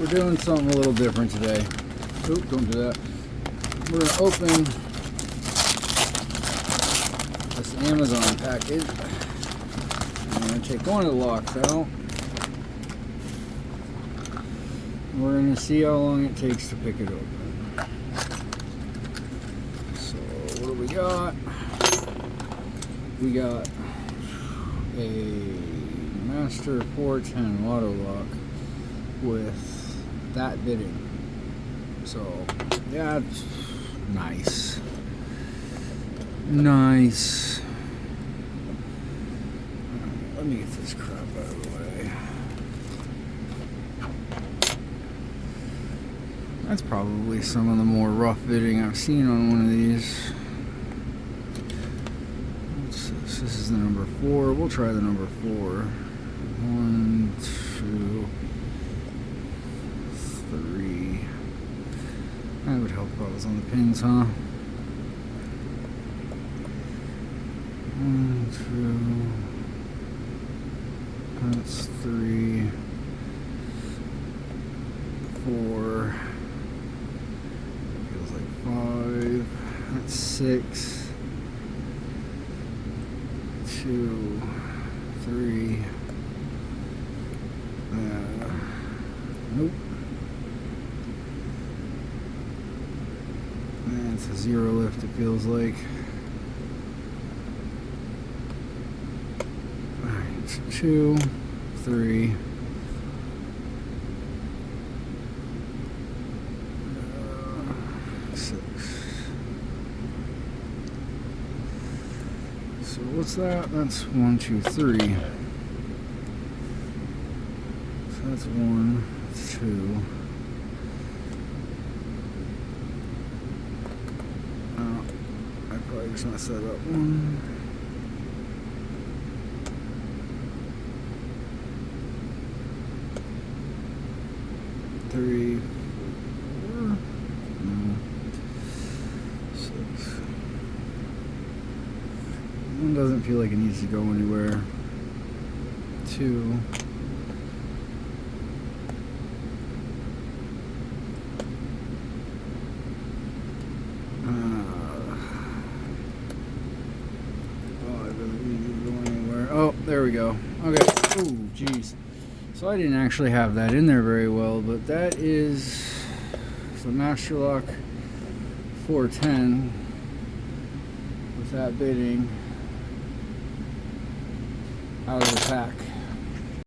we're doing something a little different today. Oop, don't do that. We're going to open this Amazon package. I'm going to take one of the locks out. We're going to see how long it takes to pick it open. So, what do we got? We got a Master 410 Lotto lock with that bitting. So, yeah, it's nice. Nice. Right, let me get this crap out of the way. That's probably some of the more rough bitting I've seen on one of these. This is the number 4. We'll try the number 4. 1, 2, 3. That would help if I was on the pins, huh? 1, 2. That's 3. 4. Feels like 5. That's 6. 2, 3. Nope. It's a 0 lift, it feels like. Alright, so 2, 3. 6. So what's that? That's 1, 2, 3. So that's 1, 2. I probably just messed that up. 1. 3, 4. No. 6. One doesn't feel like it needs to go anywhere. 2. Oh, there we go. Okay. Oh, geez. So I didn't actually have that in there very well, but that is the Master Lock 410 with that bitting out of the pack.